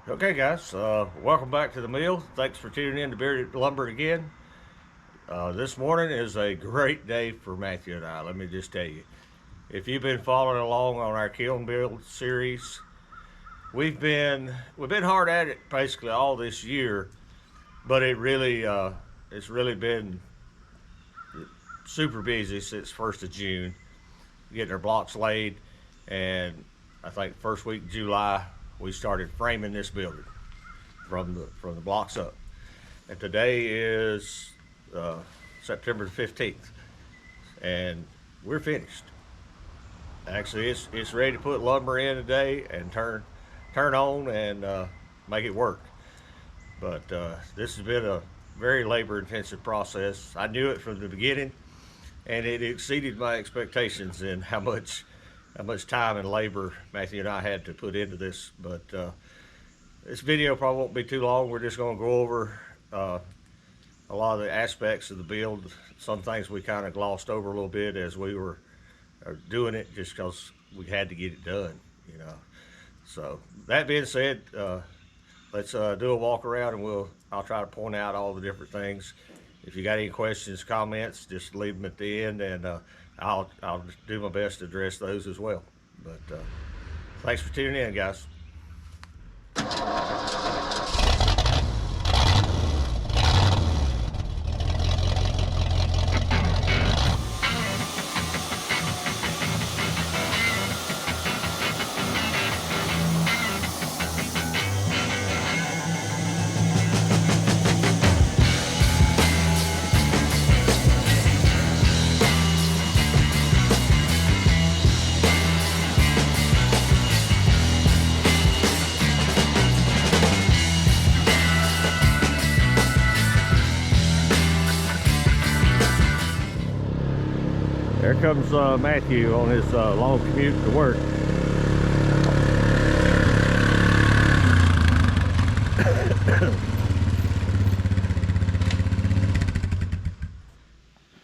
Okay guys, welcome back to the mill. Thanks for tuning in to Bearded Lumber again. This morning is a great day for Matthew and I, let me just tell you. If you've been following along on our kiln build series, we've been hard at it basically all this year, but it's really been super busy since 1st of June, getting our blocks laid, and I think first week of July we started framing this building from the blocks up. And today is September the 15th, and we're finished. Actually, it's ready to put lumber in today and turn on and make it work. But this has been a very labor-intensive process. I knew it from the beginning, and it exceeded my expectations in how much time and labor Matthew and I had to put into this. But this video probably won't be too long. We're just going to go over a lot of the aspects of the build. Some things we kind of glossed over a little bit as we were doing it, just because we had to get it done, you know. So that being said, let's do a walk around, and I'll try to point out all the different things. If you got any questions, comments, just leave them at the end, and I'll do my best to address those as well. But thanks for tuning in, guys. There comes Matthew on his long commute to work.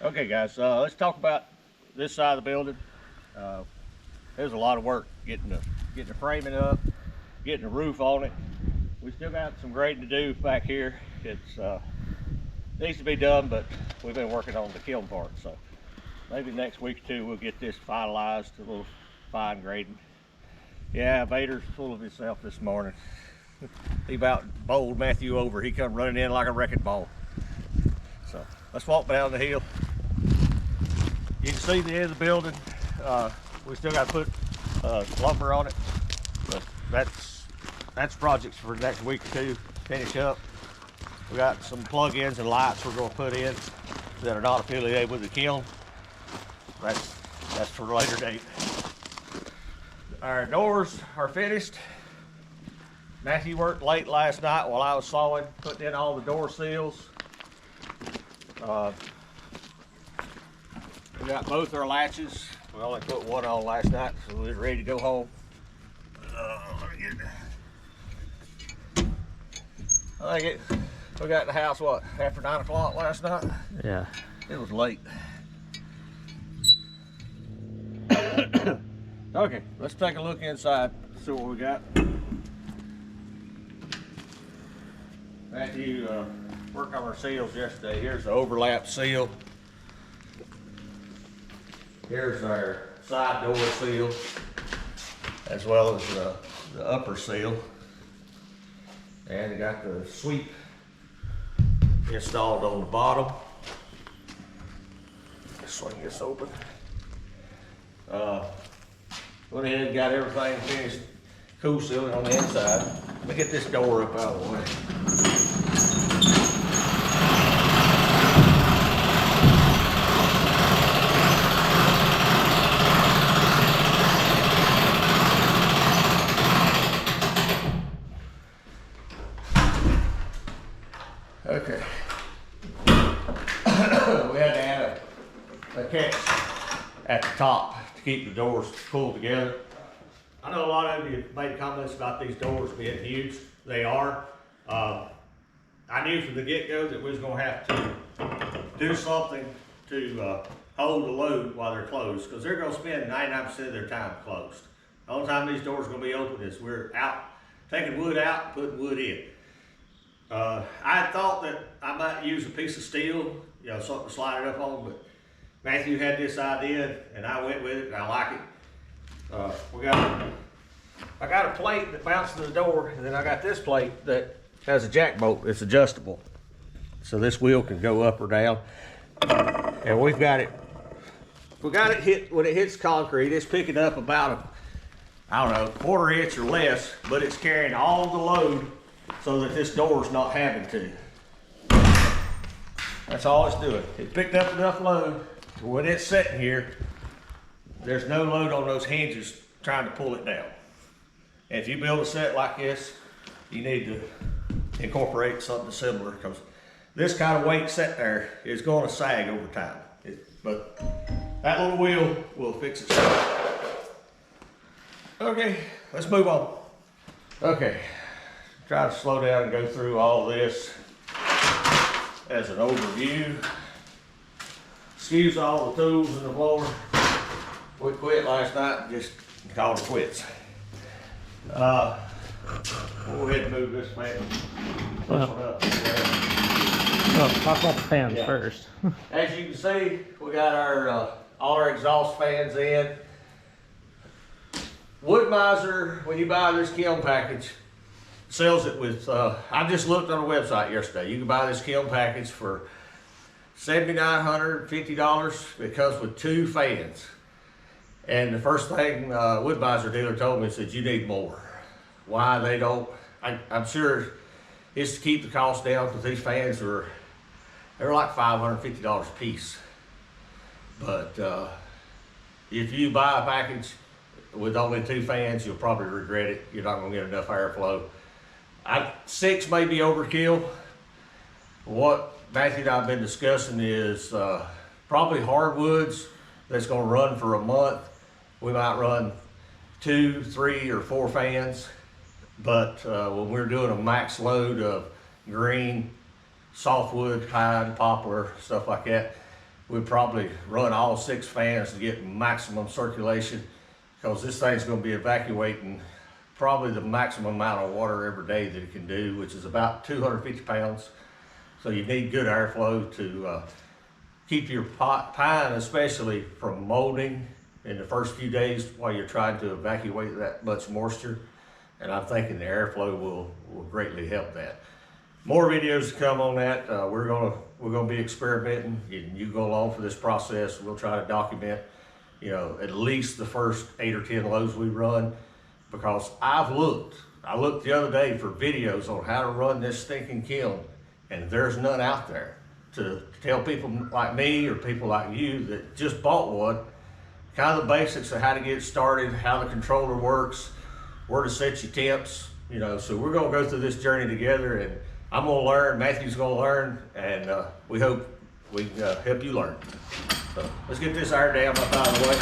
Okay guys, let's talk about this side of the building. There's a lot of work getting the framing up, getting the roof on it. We still got some grading to do back here. It's needs to be done, but we've been working on the kiln part, so maybe next week or two we'll get this finalized, a little fine grading. Yeah, Vader's full of himself this morning. He about bowled Matthew over. He come running in like a wrecking ball. So let's walk down the hill. You can see the end of the building. We still got to put lumber on it, but that's projects for the next week or two. Finish up. We got some plug-ins and lights we're going to put in that are not affiliated with the kiln. That's for a later date. Our doors are finished. Matthew worked late last night while I was sawing, putting in all the door seals. We got both our latches. We only put one on last night, so we were ready to go home. Let me get it. I think we got in the house, what, after 9 o'clock last night? Yeah. It was late. Okay, let's take a look inside, see what we got. Matthew worked on our seals yesterday. Here's the overlap seal. Here's our side door seal, as well as the upper seal. And we got the sweep installed on the bottom. Swing this open. Went ahead and got everything finished, cool sealing on the inside. Let me get this door up out of the way. Okay. We had to add a catch at the top to keep the doors pulled together. I know a lot of you made comments about these doors being huge. They are. I knew from the get-go that we was going to have to do something to hold the load while they're closed, because they're going to spend 99% of their time closed. The only time these doors are going to be open is we're out taking wood out and putting wood in. I thought that I might use a piece of steel, you know, something to slide it up on, but Matthew had this idea and I went with it and I like it. I got a plate that mounts to the door, and then I got this plate that has a jack bolt. It's adjustable. So this wheel can go up or down. And we got it hit, when it hits concrete, it's picking up about I don't know, 1/4 inch or less, but it's carrying all the load so that this door's not having to. That's all it's doing. It picked up enough load to when it's sitting here, there's no load on those hinges trying to pull it down. And if you build a set like this, you need to incorporate something similar, because this kind of weight set there is going to sag over time. But that little wheel will fix itself. Okay, let's move on. Okay, try to slow down and go through all this as an overview. Excuse all the tools in the floor. We quit last night and just called it quits. We'll go ahead and move this fan. Talk about the fans first. As you can see, we got our all our exhaust fans in. Wood Mizer, when you buy this kiln package, sells it with, I just looked on the website yesterday. You can buy this kiln package for $7,950. It comes with 2 fans. And the first thing Wood Mizer dealer told me is you need more. Why they don't, I'm sure it's to keep the cost down, because these fans they're like $550 a piece. But if you buy a package with only 2 fans, you'll probably regret it. You're not gonna get enough airflow. 6 may be overkill. What Matthew and I have been discussing is probably hardwoods that's gonna run for a month. We might run 2, 3, or 4 fans. But when we're doing a max load of green, softwood, pine, poplar, stuff like that, we'd probably run all 6 fans to get maximum circulation, because this thing's going to be evacuating probably the maximum amount of water every day that it can do, which is about 250 pounds. So you need good airflow to keep your pine especially from molding in the first few days while you're trying to evacuate that much moisture. And I'm thinking the airflow will greatly help that. More videos to come on that. We're gonna be experimenting. You go along for this process. We'll try to document, you know, at least the first 8 or 10 loads we run, because I looked the other day for videos on how to run this stinking kiln, and there's none out there to tell people like me or people like you that just bought one, kind of the basics of how to get started, how the controller works, where to set your temps, you know. So we're gonna go through this journey together, and I'm gonna learn, Matthew's gonna learn, and we hope we can help you learn. So let's get this iron dam up out of the way.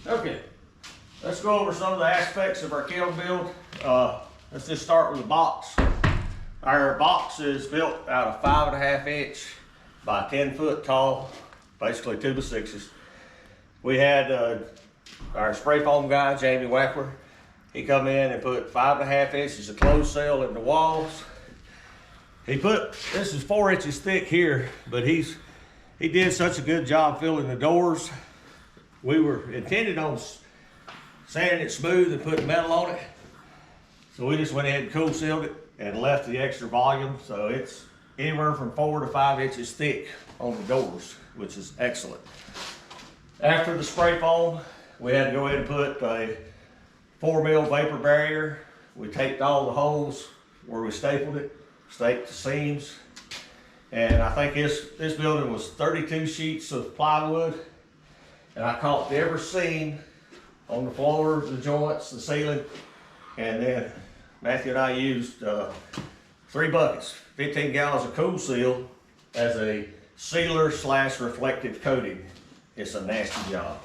Okay, let's go over some of the aspects of our kiln build. Let's just start with the box. Our box is built out of 5.5 inch by 10 foot tall, basically 2x6s. We had our spray foam guy, Jamie Wackler. He come in and put 5.5 inches of closed cell in the walls. This is 4 inches thick here, but he did such a good job filling the doors. We were intended on sanding it smooth and putting metal on it. So we just went ahead and cool sealed it and left the extra volume. So it's anywhere from 4 to 5 inches thick on the doors, which is excellent. After the spray foam, we had to go ahead and put a 4mm vapor barrier. We taped all the holes where we stapled it, staked the seams. And I think this building was 32 sheets of plywood. And I caulked every seam on the floor, the joints, the ceiling. And then Matthew and I used 3 buckets, 15 gallons of cool seal as a sealer / reflective coating. It's a nasty job.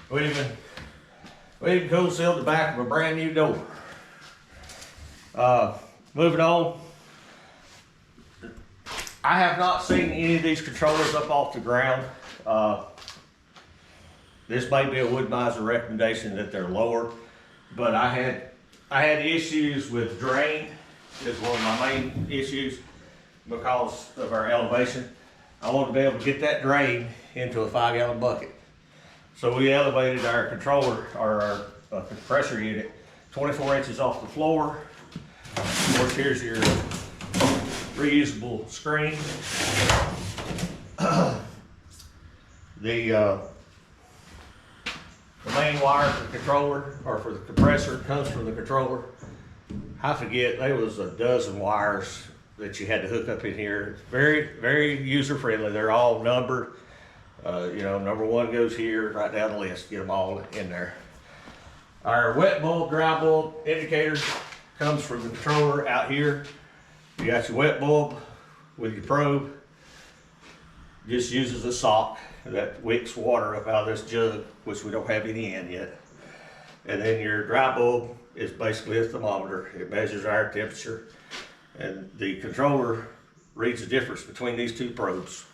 We even cool sealed the back of a brand new door. Moving on, I have not seen any of these controllers up off the ground. This may be a Wood Mizer recommendation that they're lower, but I had issues with drain is one of my main issues because of our elevation. I wanted to be able to get that drain into a 5-gallon bucket. So we elevated our controller, or our compressor unit, 24 inches off the floor. Of course, here's your reusable screen. The main wire for the controller, or for the compressor, comes from the controller. I forget, there was a dozen wires that you had to hook up in here. Very, very user friendly. They're all numbered. You know, number 1 goes here, right down the list. Get them all in there. Our wet bulb, dry bulb indicator comes from the controller out here. You got your wet bulb with your probe. Just uses a sock that wicks water up out of this jug, which we don't have any in yet. And then your dry bulb is basically a thermometer. It measures our temperature, and the controller reads the difference between these 2 probes.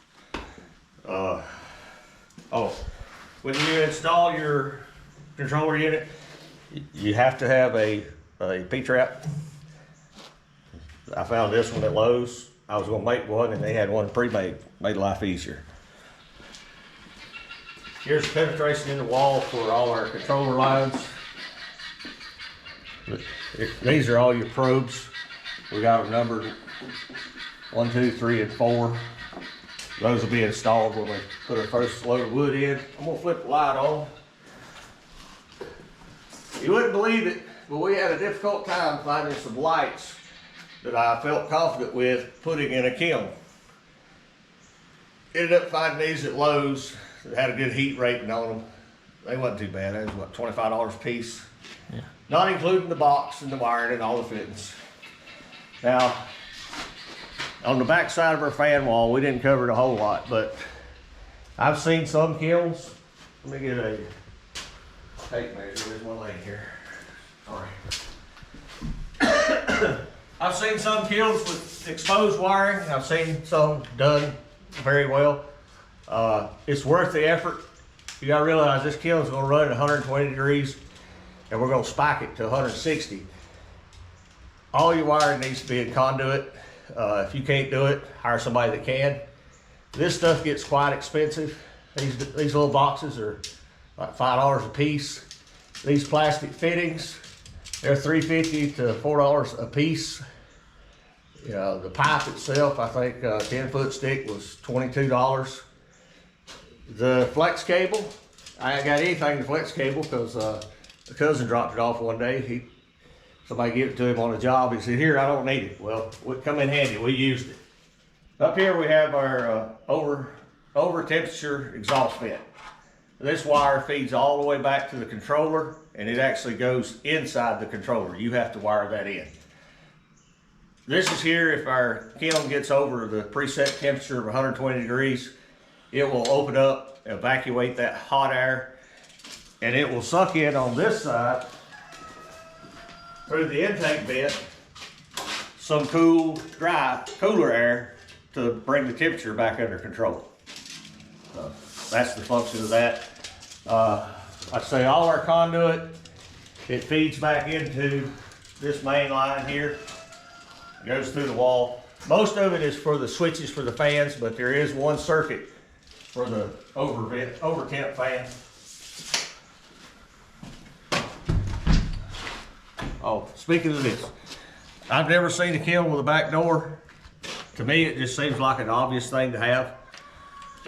When you install your controller unit, you have to have a P-trap. I found this one at Lowe's. I was gonna make one and they had one pre-made, made life easier. Here's the penetration in the wall for all our controller lines. These are all your probes. We got them numbered 1, 2, 3, and 4. Those will be installed when we put our first load of wood in. I'm gonna flip the light on. You wouldn't believe it, but we had a difficult time finding some lights that I felt confident with putting in a kiln. Ended up finding these at Lowe's that had a good heat rating on them. They wasn't too bad. They was what, $25 a piece? Yeah. Not including the box and the wiring and all the fittings. Now, on the back side of our fan wall, we didn't cover it a whole lot, but I've seen some kilns. Let me get a tape measure. There's one laying here. Sorry. I've seen some kilns with exposed wiring. I've seen some done very well. It's worth the effort. You gotta realize this kiln is gonna run at 120 degrees and we're gonna spike it to 160. All your wiring needs to be in conduit. If you can't do it, hire somebody that can. This stuff gets quite expensive. These little boxes are like $5 a piece. These plastic fittings, they're $3.50 to $4 a piece. You know, the pipe itself, I think a 10-foot stick was $22. The flex cable, I ain't got anything to flex cable because a cousin dropped it off one day. Somebody gave it to him on a job. He said, "Here, I don't need it." Well, it come in handy. We used it. Up here we have our over temperature exhaust vent. This wire feeds all the way back to the controller, and it actually goes inside the controller. You have to wire that in. This is here if our kiln gets over the preset temperature of 120 degrees, it will open up, evacuate that hot air, and it will suck in on this side through the intake vent some cooler air to bring the temperature back under control. That's the function of that. Like I say, all our conduit, it feeds back into this main line here. It goes through the wall. Most of it is for the switches for the fans, but there is one circuit for the over temp fan. Oh, speaking of this, I've never seen a kiln with a back door. To me, it just seems like an obvious thing to have.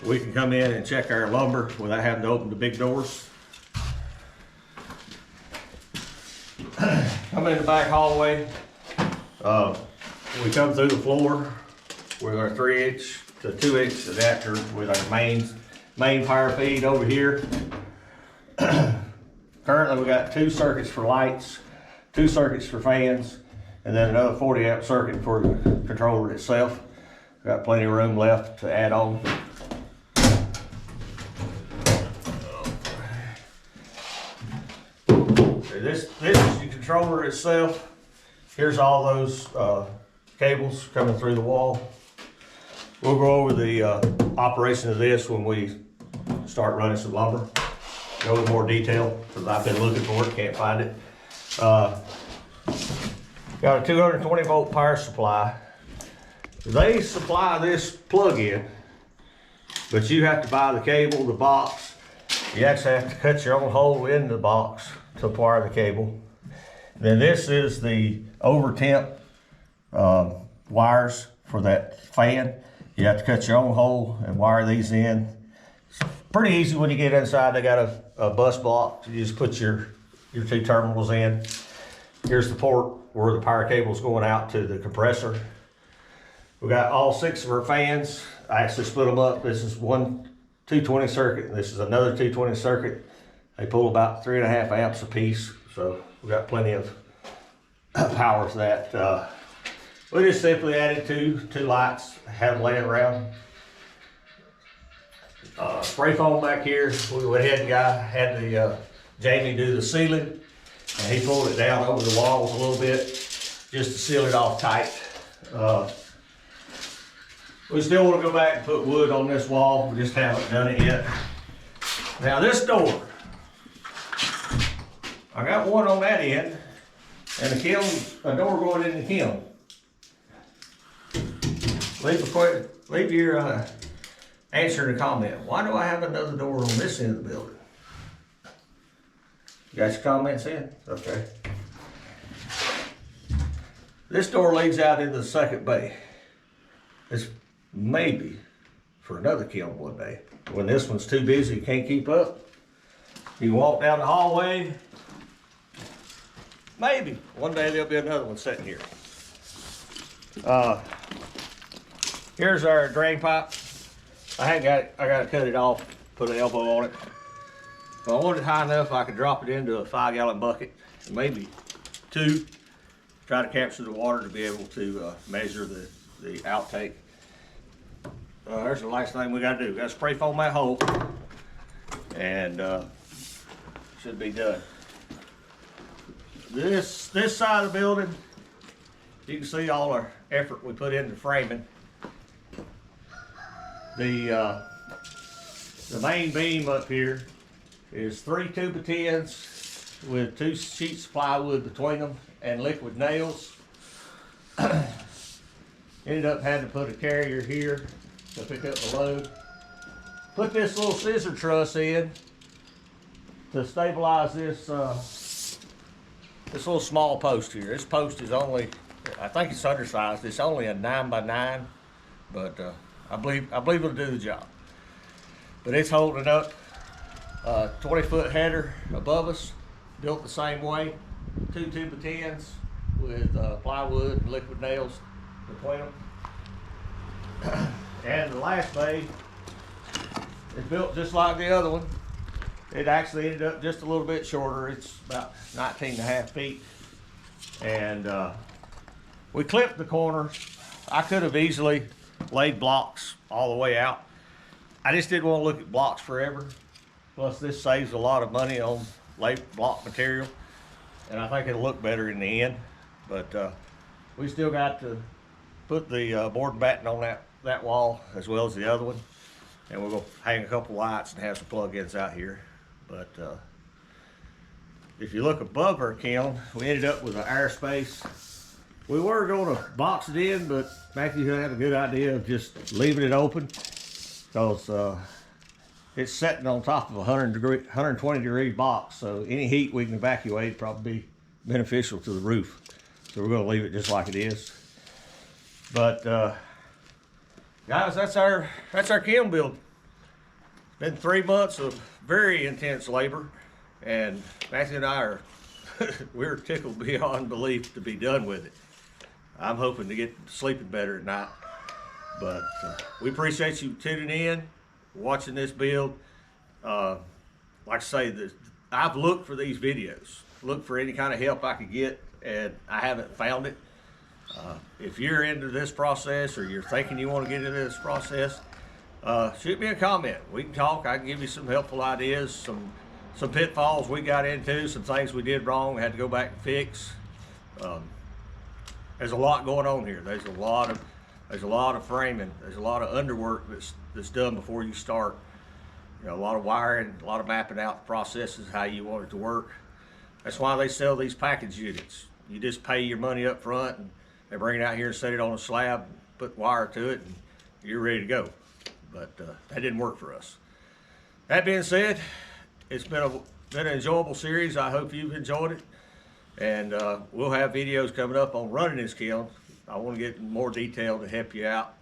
We can come in and check our lumber without having to open the big doors. Come in the back hallway. We come through the floor with our 3-inch to 2-inch adapter with our main power feed over here. Currently, we got 2 circuits for lights, 2 circuits for fans, and then another 40 amp circuit for the controller itself. Got plenty of room left to add on. This is the controller itself. Here's all those cables coming through the wall. We'll go over the operation of this when we start running some lumber. Go into more detail because I've been looking for it, can't find it. Got a 220 volt power supply. They supply this plug-in, but you have to buy the cable, the box. You actually have to cut your own hole in the box to wire the cable. Then this is the over temp wires for that fan. You have to cut your own hole and wire these in. It's pretty easy when you get inside. They got a bus block. You just put your two terminals in. Here's the port where the power cable is going out to the compressor. We got all 6 of our fans. I actually split them up. This is one 220 circuit, and this is another 220 circuit. They pull about 3.5 amps a piece, so we got plenty of power for that. We just simply added two lights, have them laying around. Spray foam back here. We went ahead and had the Jamie do the ceiling, and he pulled it down over the walls a little bit just to seal it off tight. We still want to go back and put wood on this wall. We just haven't done it yet. Now this door, I got one on that end, and the kiln, a door going in the kiln. Leave your answer in a comment. Why do I have another door on this end of the building? You got your comments in? Okay. This door leads out into the second bay. It's maybe for another kiln one day. When this one's too busy, you can't keep up. You walk down the hallway. Maybe one day there'll be another one sitting here. Here's our drain pipe. I gotta cut it off, put an elbow on it. But I want it high enough I could drop it into a 5-gallon bucket, maybe 2. Try to capture the water to be able to measure the outtake. There's the last thing we gotta do. We gotta spray foam that hole, and should be done. This side of the building, you can see all our effort we put into framing. The main beam up here is 3 2x10s with 2 sheets of plywood between them and liquid nails. Ended up having to put a carrier here to pick up the load. Put this little scissor truss in to stabilize this this little small post here. This post is only, I think it's undersized. It's only a 9x9, but I believe it'll do the job. But it's holding up. 20-foot header above us, built the same way. 2 2x10s with plywood and liquid nails between them. And the last bay is built just like the other one. It actually ended up just a little bit shorter. It's about 19.5 feet. And we clipped the corners. I could have easily laid blocks all the way out. I just didn't want to look at blocks forever. Plus this saves a lot of money on block material. And I think it'll look better in the end. But we still got to put the board and batten on that wall as well as the other one. And we're going to hang a couple lights and have some plug-ins out here. But if you look above our kiln, we ended up with an air space. We were going to box it in, but Matthew had a good idea of just leaving it open because it's sitting on top of a 120 degree box. So any heat we can evacuate probably be beneficial to the roof. So we're going to leave it just like it is. But guys, that's our kiln build. It's been 3 months of very intense labor, and Matthew and I we're tickled beyond belief to be done with it. I'm hoping to get sleeping better at night. But we appreciate you tuning in, watching this build. Like I say, I've looked for these videos, looked for any kind of help I could get, and I haven't found it. If you're into this process or you're thinking you want to get into this process, shoot me a comment. We can talk. I can give you some helpful ideas, some pitfalls we got into, some things we did wrong, had to go back and fix. There's a lot going on here. There's a lot There's a lot of framing. There's a lot of underwork that's done before you start. You know, a lot of wiring, a lot of mapping out the processes, how you want it to work. That's why they sell these package units. You just pay your money up front, and they bring it out here and set it on a slab, put wire to it, and you're ready to go. But that didn't work for us. That being said, it's been an enjoyable series. I hope you've enjoyed it. And we'll have videos coming up on running this kiln. I want to get more detail to help you out,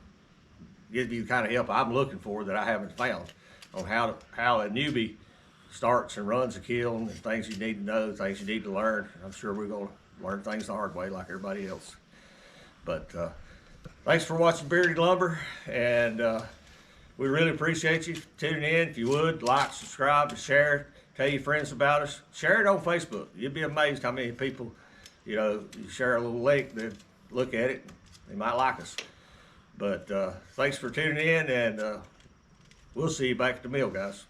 give you the kind of help I'm looking for that I haven't found on how a newbie starts and runs a kiln, and things you need to know, things you need to learn. I'm sure we're going to learn things the hard way like everybody else. But thanks for watching Bearded Lumber, and we really appreciate you tuning in. If you would, like, subscribe, and share. Tell your friends about us. Share it on Facebook. You'd be amazed how many people, you know, you share a little link, they look at it, they might like us. But thanks for tuning in, and we'll see you back at the mill, guys.